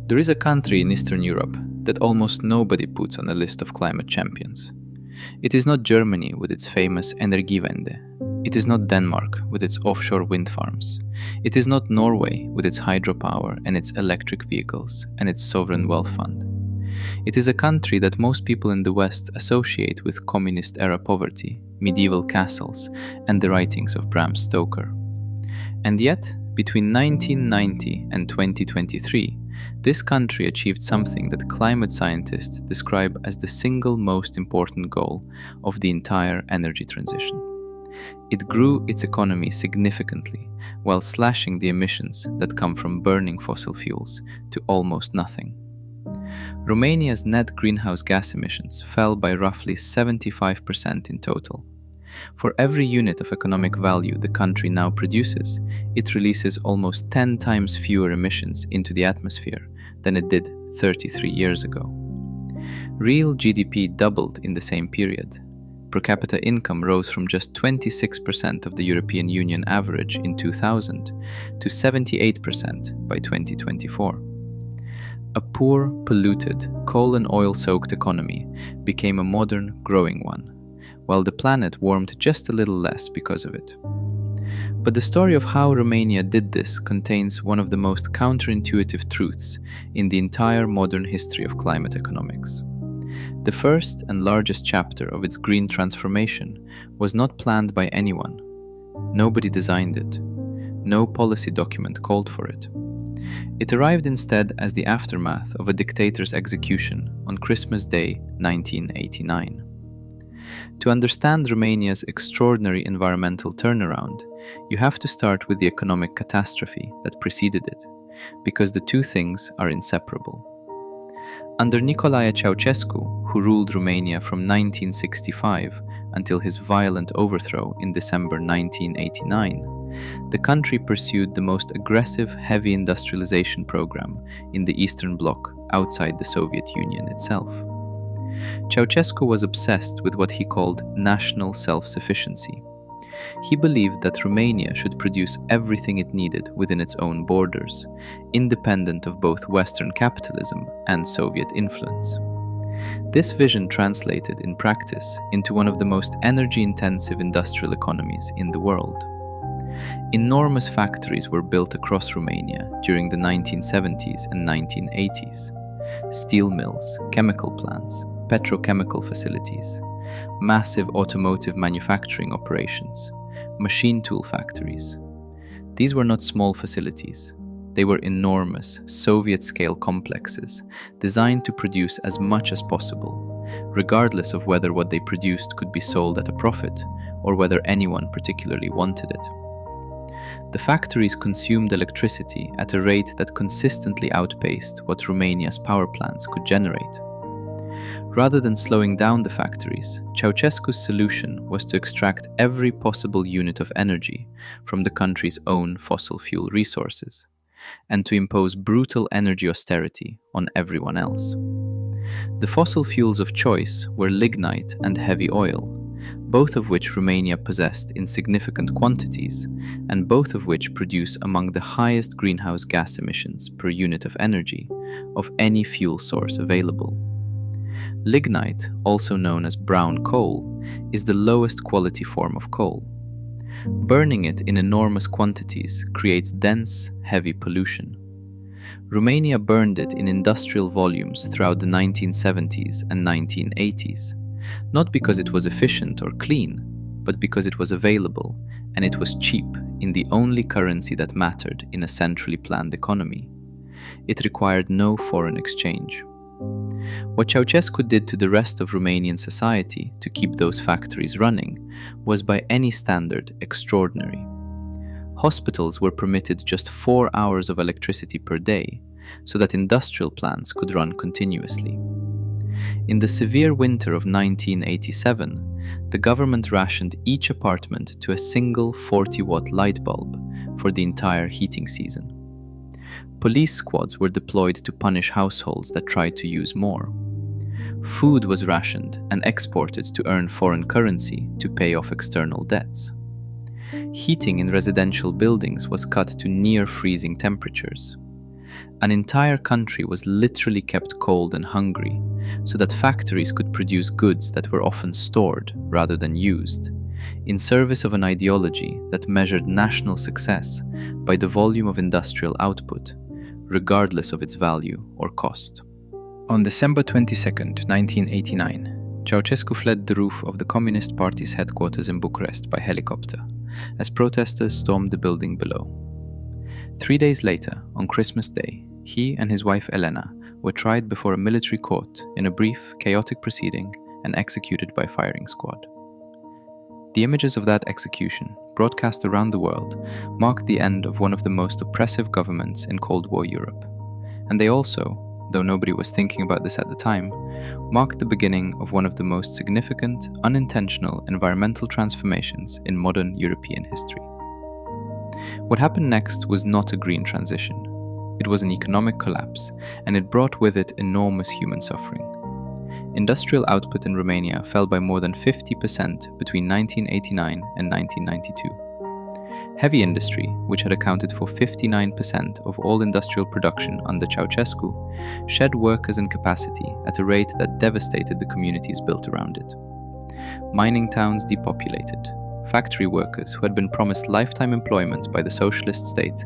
There is a country in Eastern Europe that almost nobody puts on a list of climate champions. It is not Germany with its famous Energiewende. It is not Denmark with its offshore wind farms. It is not Norway with its hydropower and its electric vehicles and its sovereign wealth fund. It is a country that most people in the West associate with communist-era poverty, medieval castles, and the writings of Bram Stoker. And yet, between 1990 and 2023, this country achieved something that climate scientists describe as the single most important goal of the entire energy transition. It grew its economy significantly while slashing the emissions that come from burning fossil fuels to almost nothing. Romania's net greenhouse gas emissions fell by roughly 75% in total. For every unit of economic value the country now produces, it releases almost 10 times fewer emissions into the atmosphere than it did 33 years ago. Real GDP doubled in the same period. Per capita income rose from just 26% of the European Union average in 2000 to 78% by 2024. A poor, polluted, coal and oil-soaked economy became a modern, growing one, while the planet warmed just a little less because of it. But the story of how Romania did this contains one of the most counterintuitive truths in the entire modern history of climate economics. The first and largest chapter of its green transformation was not planned by anyone. Nobody designed it. No policy document called for it. It arrived instead as the aftermath of a dictator's execution on Christmas Day 1989. To understand Romania's extraordinary environmental turnaround, you have to start with the economic catastrophe that preceded it, because the two things are inseparable. Under Nicolae Ceausescu, who ruled Romania from 1965 until his violent overthrow in December 1989, the country pursued the most aggressive heavy industrialization program in the Eastern Bloc outside the Soviet Union itself. Ceausescu was obsessed with what he called national self-sufficiency. He believed that Romania should produce everything it needed within its own borders, independent of both Western capitalism and Soviet influence. This vision translated in practice into one of the most energy-intensive industrial economies in the world. Enormous factories were built across Romania during the 1970s and 1980s. Steel mills, chemical plants, petrochemical facilities, massive automotive manufacturing operations, machine tool factories. These were not small facilities. They were enormous, Soviet-scale complexes designed to produce as much as possible, regardless of whether what they produced could be sold at a profit or whether anyone particularly wanted it. The factories consumed electricity at a rate that consistently outpaced what Romania's power plants could generate. Rather than slowing down the factories, Ceausescu's solution was to extract every possible unit of energy from the country's own fossil fuel resources, and to impose brutal energy austerity on everyone else. The fossil fuels of choice were lignite and heavy oil, both of which Romania possessed in significant quantities, and both of which produce among the highest greenhouse gas emissions per unit of energy of any fuel source available. Lignite, also known as brown coal, is the lowest quality form of coal. Burning it in enormous quantities creates dense, heavy pollution. Romania burned it in industrial volumes throughout the 1970s and 1980s, not because it was efficient or clean, but because it was available and it was cheap in the only currency that mattered in a centrally planned economy. It required no foreign exchange. What Ceausescu did to the rest of Romanian society to keep those factories running was by any standard extraordinary. Hospitals were permitted just 4 hours of electricity per day, so that industrial plants could run continuously. In the severe winter of 1987, the government rationed each apartment to a single 40-watt light bulb for the entire heating season. Police squads were deployed to punish households that tried to use more. Food was rationed and exported to earn foreign currency to pay off external debts. Heating in residential buildings was cut to near freezing temperatures. An entire country was literally kept cold and hungry, so that factories could produce goods that were often stored rather than used, in service of an ideology that measured national success by the volume of industrial output, regardless of its value or cost. On December 22nd, 1989, Ceausescu fled the roof of the Communist Party's headquarters in Bucharest by helicopter, as protesters stormed the building below. 3 days later, on Christmas Day, he and his wife Elena were tried before a military court in a brief, chaotic proceeding and executed by firing squad. The images of that execution, broadcast around the world, marked the end of one of the most oppressive governments in Cold War Europe. And they also, though nobody was thinking about this at the time, marked the beginning of one of the most significant, unintentional environmental transformations in modern European history. What happened next was not a green transition. It was an economic collapse, and it brought with it enormous human suffering. Industrial output in Romania fell by more than 50% between 1989 and 1992. Heavy industry, which had accounted for 59% of all industrial production under Ceausescu, shed workers and capacity at a rate that devastated the communities built around it. Mining towns depopulated. Factory workers who had been promised lifetime employment by the socialist state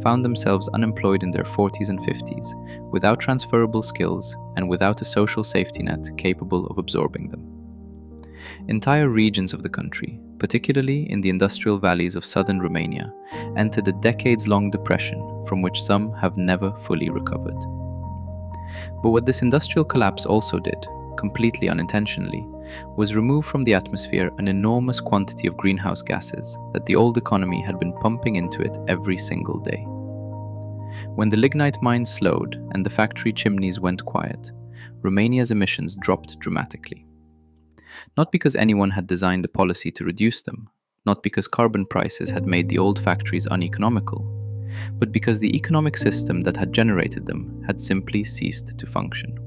found themselves unemployed in their 40s and 50s, without transferable skills and without a social safety net capable of absorbing them. Entire regions of the country, particularly in the industrial valleys of southern Romania, entered a decades-long depression from which some have never fully recovered. But what this industrial collapse also did, completely unintentionally, was remove from the atmosphere an enormous quantity of greenhouse gases that the old economy had been pumping into it every single day. When the lignite mines slowed and the factory chimneys went quiet, Romania's emissions dropped dramatically. Not because anyone had designed a policy to reduce them, not because carbon prices had made the old factories uneconomical, but because the economic system that had generated them had simply ceased to function.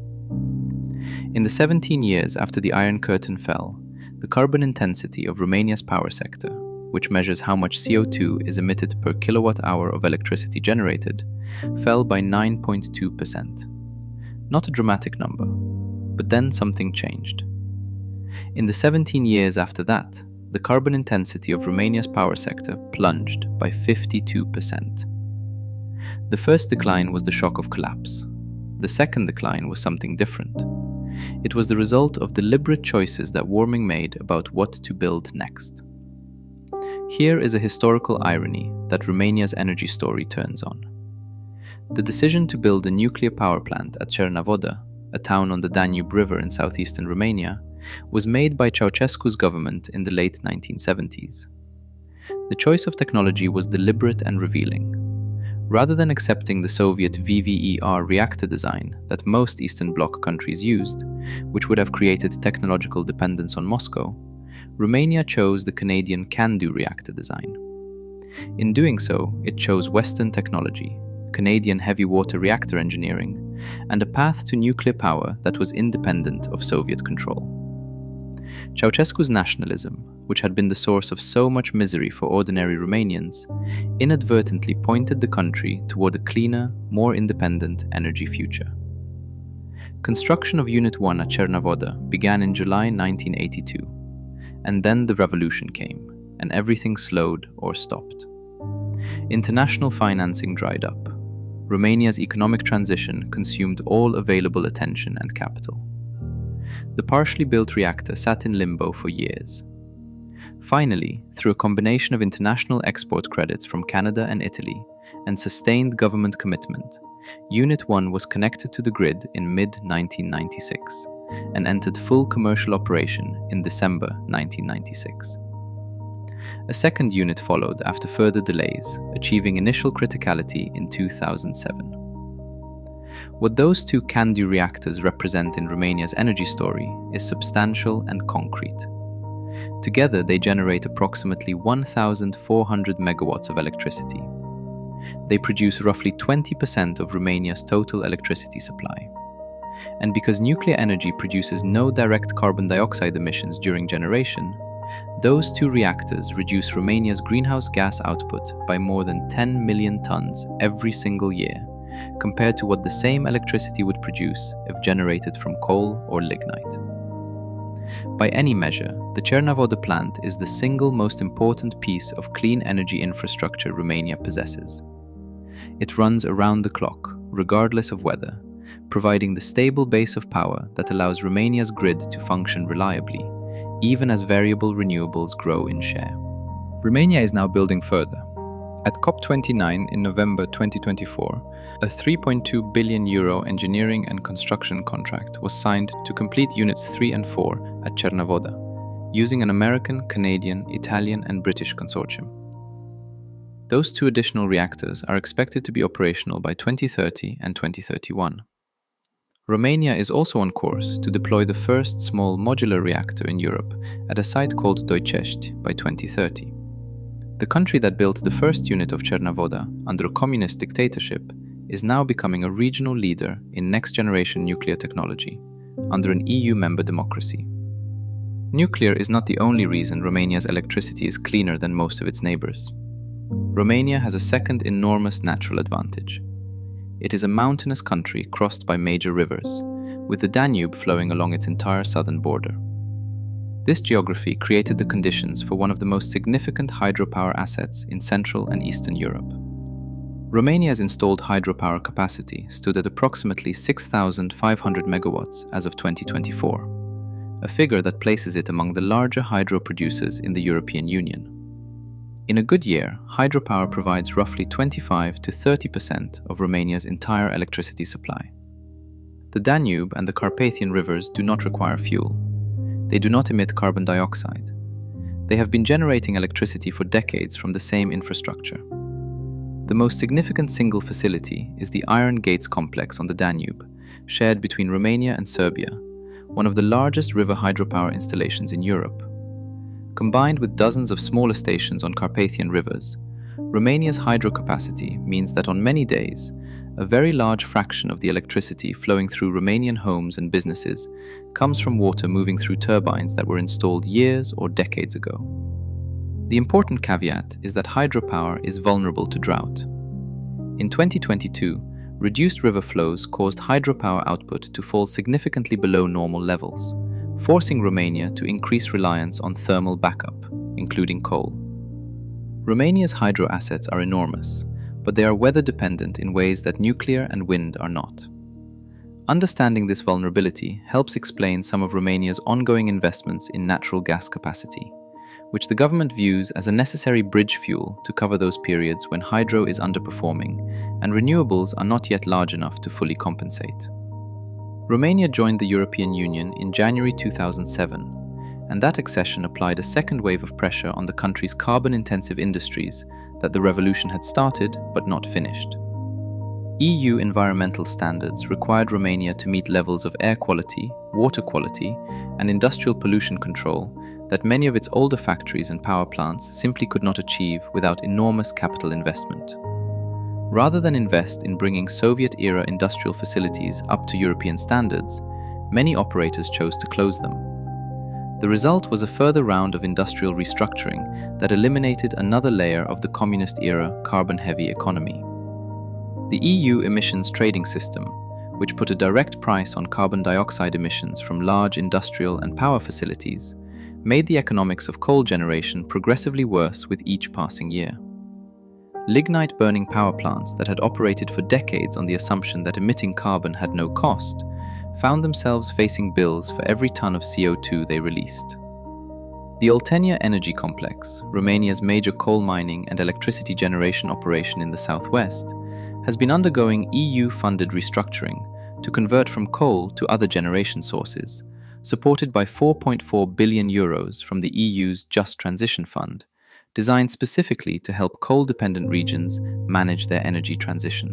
In the 17 years after the Iron Curtain fell, the carbon intensity of Romania's power sector, which measures how much CO2 is emitted per kilowatt hour of electricity generated, fell by 9.2%. Not a dramatic number, but then something changed. In the 17 years after that, the carbon intensity of Romania's power sector plunged by 52%. The first decline was the shock of collapse. The second decline was something different. It was the result of deliberate choices that Warming made about what to build next. Here is a historical irony that Romania's energy story turns on. The decision to build a nuclear power plant at Cernavoda, a town on the Danube River in southeastern Romania, was made by Ceausescu's government in the late 1970s. The choice of technology was deliberate and revealing. Rather than accepting the Soviet VVER reactor design that most Eastern Bloc countries used, which would have created technological dependence on Moscow, Romania chose the Canadian CANDU reactor design. In doing so, it chose Western technology, Canadian heavy water reactor engineering, and a path to nuclear power that was independent of Soviet control. Ceausescu's nationalism, which had been the source of so much misery for ordinary Romanians, inadvertently pointed the country toward a cleaner, more independent energy future. Construction of Unit 1 at Cernavoda began in July 1982, and then the revolution came, and everything slowed or stopped. International financing dried up. Romania's economic transition consumed all available attention and capital. The partially built reactor sat in limbo for years. Finally, through a combination of international export credits from Canada and Italy and sustained government commitment, Unit 1 was connected to the grid in mid-1996 and entered full commercial operation in December 1996. A second unit followed after further delays, achieving initial criticality in 2007. What those two CANDU reactors represent in Romania's energy story is substantial and concrete. Together, they generate approximately 1,400 megawatts of electricity. They produce roughly 20% of Romania's total electricity supply. And because nuclear energy produces no direct carbon dioxide emissions during generation, those two reactors reduce Romania's greenhouse gas output by more than 10 million tons every single year, compared to what the same electricity would produce if generated from coal or lignite. By any measure, the Cernavodă plant is the single most important piece of clean energy infrastructure Romania possesses. It runs around the clock, regardless of weather, providing the stable base of power that allows Romania's grid to function reliably, even as variable renewables grow in share. Romania is now building further. At COP29 in November 2024, a €3.2 billion engineering and construction contract was signed to complete Units 3 and 4 at Cernavodă, using an American, Canadian, Italian, and British consortium. Those two additional reactors are expected to be operational by 2030 and 2031. Romania is also on course to deploy the first small modular reactor in Europe at a site called Doicești by 2030. The country that built the first unit of Cernavodă under a communist dictatorship is now becoming a regional leader in next-generation nuclear technology, under an EU member democracy. Nuclear is not the only reason Romania's electricity is cleaner than most of its neighbors. Romania has a second enormous natural advantage. It is a mountainous country crossed by major rivers, with the Danube flowing along its entire southern border. This geography created the conditions for one of the most significant hydropower assets in Central and Eastern Europe. Romania's installed hydropower capacity stood at approximately 6,500 megawatts as of 2024, a figure that places it among the larger hydro producers in the European Union. In a good year, hydropower provides roughly 25 to 30% of Romania's entire electricity supply. The Danube and the Carpathian rivers do not require fuel. They do not emit carbon dioxide. They have been generating electricity for decades from the same infrastructure. The most significant single facility is the Iron Gates complex on the Danube, shared between Romania and Serbia, one of the largest river hydropower installations in Europe. Combined with dozens of smaller stations on Carpathian rivers, Romania's hydro capacity means that on many days, a very large fraction of the electricity flowing through Romanian homes and businesses comes from water moving through turbines that were installed years or decades ago. The important caveat is that hydropower is vulnerable to drought. In 2022, reduced river flows caused hydropower output to fall significantly below normal levels, forcing Romania to increase reliance on thermal backup, including coal. Romania's hydro assets are enormous, but they are weather-dependent in ways that nuclear and wind are not. Understanding this vulnerability helps explain some of Romania's ongoing investments in natural gas capacity, which the government views as a necessary bridge fuel to cover those periods when hydro is underperforming and renewables are not yet large enough to fully compensate. Romania joined the European Union in January 2007, and that accession applied a second wave of pressure on the country's carbon-intensive industries that the revolution had started but not finished. EU environmental standards required Romania to meet levels of air quality, water quality, and industrial pollution control that many of its older factories and power plants simply could not achieve without enormous capital investment. Rather than invest in bringing Soviet-era industrial facilities up to European standards, many operators chose to close them. The result was a further round of industrial restructuring that eliminated another layer of the communist-era carbon-heavy economy. The EU emissions trading system, which put a direct price on carbon dioxide emissions from large industrial and power facilities, made the economics of coal generation progressively worse with each passing year. Lignite-burning power plants that had operated for decades on the assumption that emitting carbon had no cost found themselves facing bills for every ton of CO2 they released. The Oltenia Energy Complex, Romania's major coal mining and electricity generation operation in the southwest, has been undergoing EU-funded restructuring to convert from coal to other generation sources, supported by €4.4 billion from the EU's Just Transition Fund, designed specifically to help coal-dependent regions manage their energy transition.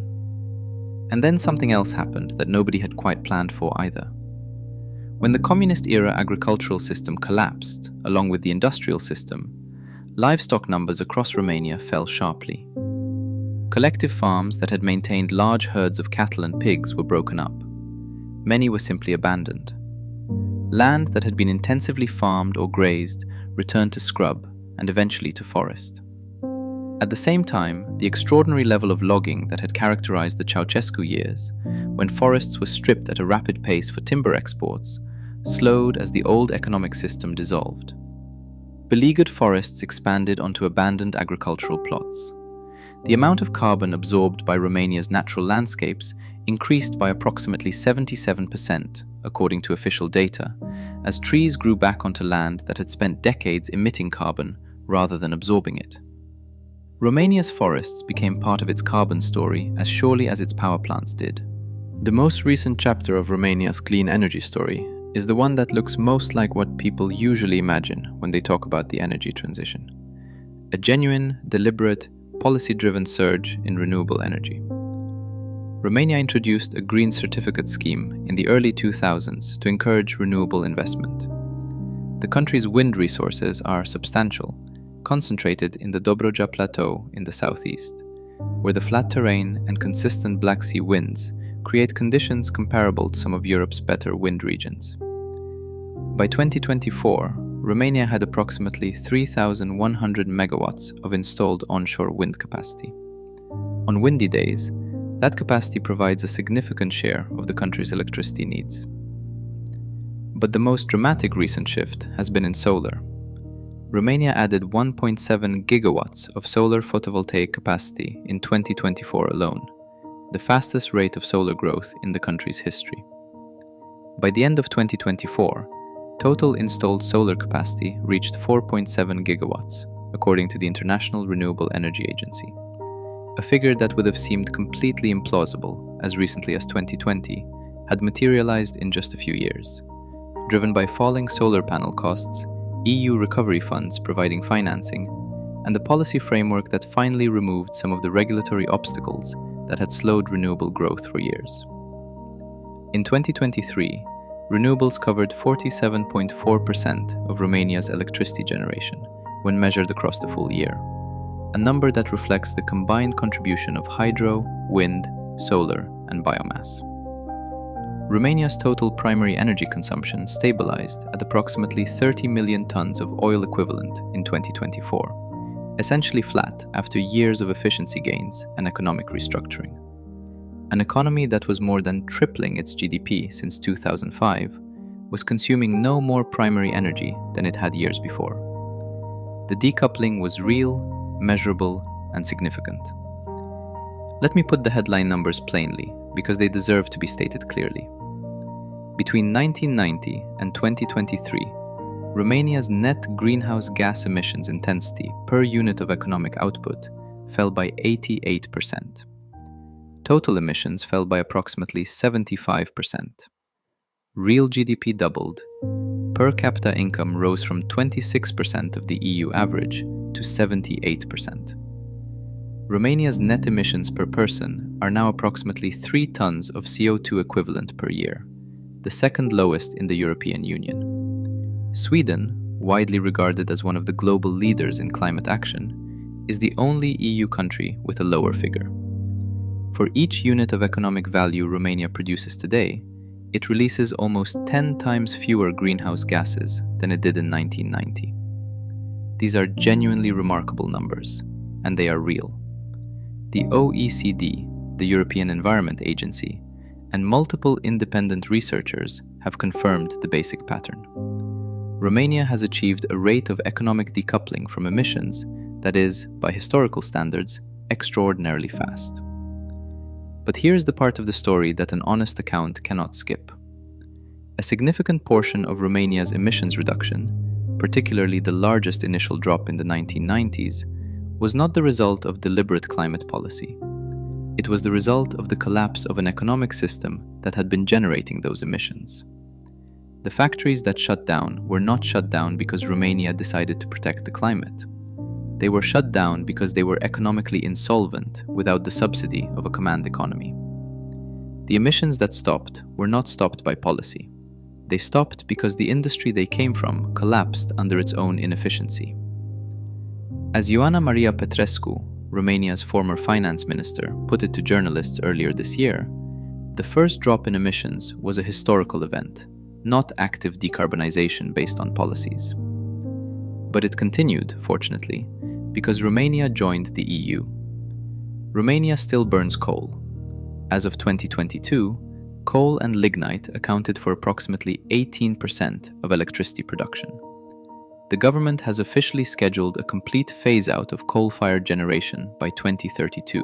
And then something else happened that nobody had quite planned for either. When the communist-era agricultural system collapsed, along with the industrial system, livestock numbers across Romania fell sharply. Collective farms that had maintained large herds of cattle and pigs were broken up. Many were simply abandoned. Land that had been intensively farmed or grazed returned to scrub and eventually to forest. At the same time, the extraordinary level of logging that had characterized the Ceausescu years, when forests were stripped at a rapid pace for timber exports, slowed as the old economic system dissolved. Beleaguered forests expanded onto abandoned agricultural plots. The amount of carbon absorbed by Romania's natural landscapes increased by approximately 77%, according to official data, as trees grew back onto land that had spent decades emitting carbon rather than absorbing it. Romania's forests became part of its carbon story as surely as its power plants did. The most recent chapter of Romania's clean energy story is the one that looks most like what people usually imagine when they talk about the energy transition: a genuine, deliberate, policy-driven surge in renewable energy. Romania introduced a green certificate scheme in the early 2000s to encourage renewable investment. The country's wind resources are substantial, concentrated in the Dobroja Plateau in the southeast, where the flat terrain and consistent Black Sea winds create conditions comparable to some of Europe's better wind regions. By 2024, Romania had approximately 3,100 megawatts of installed onshore wind capacity. On windy days, that capacity provides a significant share of the country's electricity needs. But the most dramatic recent shift has been in solar. Romania added 1.7 gigawatts of solar photovoltaic capacity in 2024 alone, the fastest rate of solar growth in the country's history. By the end of 2024, total installed solar capacity reached 4.7 gigawatts, according to the International Renewable Energy Agency, a figure that would have seemed completely implausible as recently as 2020 had materialized in just a few years, driven by falling solar panel costs, EU recovery funds providing financing, and the policy framework that finally removed some of the regulatory obstacles that had slowed renewable growth for years. In 2023, renewables covered 47.4% of Romania's electricity generation when measured across the full year, a number that reflects the combined contribution of hydro, wind, solar, and biomass. Romania's total primary energy consumption stabilized at approximately 30 million tons of oil equivalent in 2024, essentially flat after years of efficiency gains and economic restructuring. An economy that was more than tripling its GDP since 2005 was consuming no more primary energy than it had years before. The decoupling was real, measurable, and significant. Let me put the headline numbers plainly, because they deserve to be stated clearly. Between 1990 and 2023, Romania's net greenhouse gas emissions intensity per unit of economic output fell by 88%. Total emissions fell by approximately 75%. Real GDP doubled. Per capita income rose from 26% of the EU average to 78%. Romania's net emissions per person are now approximately 3 tons of CO2 equivalent per year, the second lowest in the European Union. Sweden, widely regarded as one of the global leaders in climate action, is the only EU country with a lower figure. For each unit of economic value Romania produces today, it releases almost 10 times fewer greenhouse gases than it did in 1990. These are genuinely remarkable numbers, and they are real. The OECD, the European Environment Agency, and multiple independent researchers have confirmed the basic pattern. Romania has achieved a rate of economic decoupling from emissions that is, by historical standards, extraordinarily fast. But here's the part of the story that an honest account cannot skip. A significant portion of Romania's emissions reduction, particularly the largest initial drop in the 1990s, was not the result of deliberate climate policy. It was the result of the collapse of an economic system that had been generating those emissions. The factories that shut down were not shut down because Romania decided to protect the climate. They were shut down because they were economically insolvent without the subsidy of a command economy. The emissions that stopped were not stopped by policy. They stopped because the industry they came from collapsed under its own inefficiency. As Ioana Maria Petrescu, Romania's former finance minister, put it to journalists earlier this year, the first drop in emissions was a historical event, not active decarbonization based on policies. But it continued, fortunately, Because Romania joined the EU. Romania still burns coal. As of 2022, coal and lignite accounted for approximately 18% of electricity production. The government has officially scheduled a complete phase-out of coal-fired generation by 2032,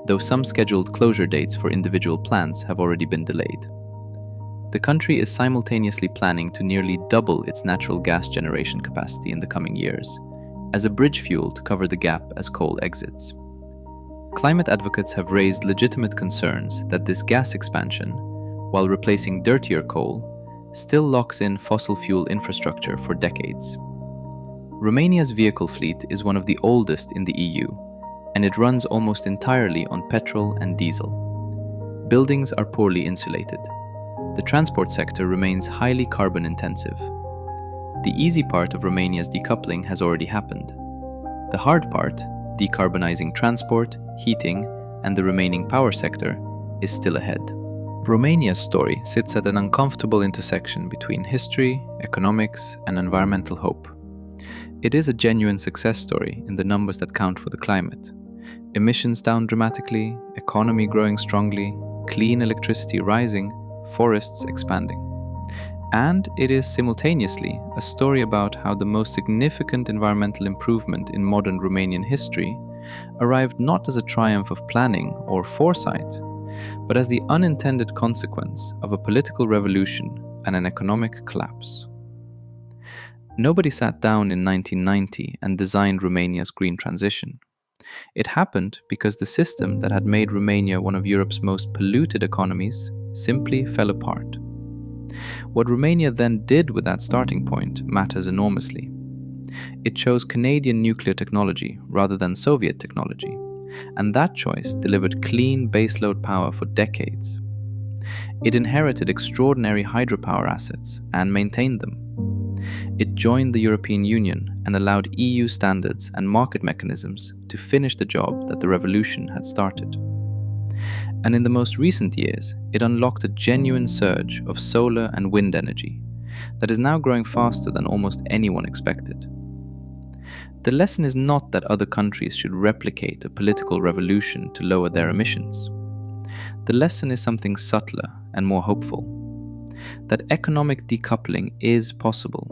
though some scheduled closure dates for individual plants have already been delayed. The country is simultaneously planning to nearly double its natural gas generation capacity in the coming years, as a bridge fuel to cover the gap as coal exits. Climate advocates have raised legitimate concerns that this gas expansion, while replacing dirtier coal, still locks in fossil fuel infrastructure for decades. Romania's vehicle fleet is one of the oldest in the EU, and it runs almost entirely on petrol and diesel. Buildings are poorly insulated. The transport sector remains highly carbon intensive. The easy part of Romania's decoupling has already happened. The hard part, decarbonizing transport, heating, and the remaining power sector, is still ahead. Romania's story sits at an uncomfortable intersection between history, economics, and environmental hope. It is a genuine success story in the numbers that count for the climate. Emissions down dramatically, economy growing strongly, clean electricity rising, forests expanding. And it is simultaneously a story about how the most significant environmental improvement in modern Romanian history arrived not as a triumph of planning or foresight, but as the unintended consequence of a political revolution and an economic collapse. Nobody sat down in 1990 and designed Romania's green transition. It happened because the system that had made Romania one of Europe's most polluted economies simply fell apart. What Romania then did with that starting point matters enormously. It chose Canadian nuclear technology rather than Soviet technology, and that choice delivered clean baseload power for decades. It inherited extraordinary hydropower assets and maintained them. It joined the European Union and allowed EU standards and market mechanisms to finish the job that the revolution had started. And in the most recent years, it unlocked a genuine surge of solar and wind energy that is now growing faster than almost anyone expected. The lesson is not that other countries should replicate a political revolution to lower their emissions. The lesson is something subtler and more hopeful. That economic decoupling is possible.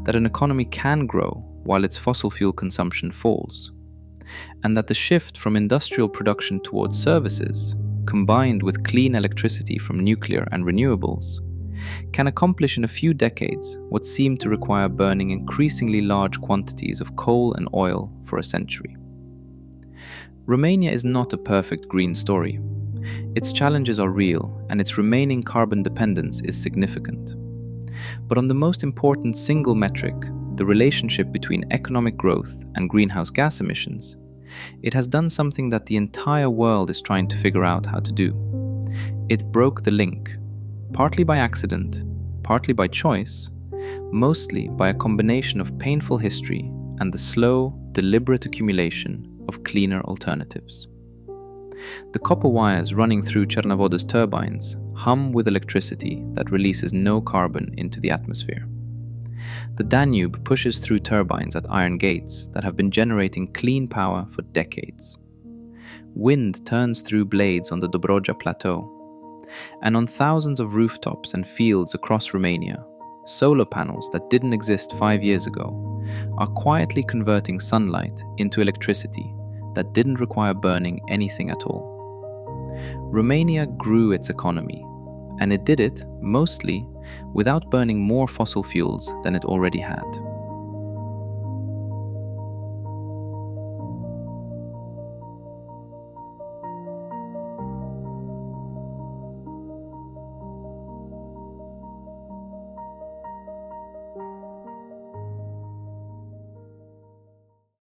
That an economy can grow while its fossil fuel consumption falls. And that the shift from industrial production towards services, combined with clean electricity from nuclear and renewables, can accomplish in a few decades what seemed to require burning increasingly large quantities of coal and oil for a century. Romania is not a perfect green story. Its challenges are real, and its remaining carbon dependence is significant. But on the most important single metric, the relationship between economic growth and greenhouse gas emissions, it has done something that the entire world is trying to figure out how to do. It broke the link, partly by accident, partly by choice, mostly by a combination of painful history and the slow, deliberate accumulation of cleaner alternatives. The copper wires running through Cernavoda's turbines hum with electricity that releases no carbon into the atmosphere. The Danube pushes through turbines at iron gates that have been generating clean power for decades. Wind turns through blades on the Dobrogea plateau. And on thousands of rooftops and fields across Romania, solar panels that didn't exist 5 years ago are quietly converting sunlight into electricity that didn't require burning anything at all. Romania grew its economy, and it did it, mostly, without burning more fossil fuels than it already had.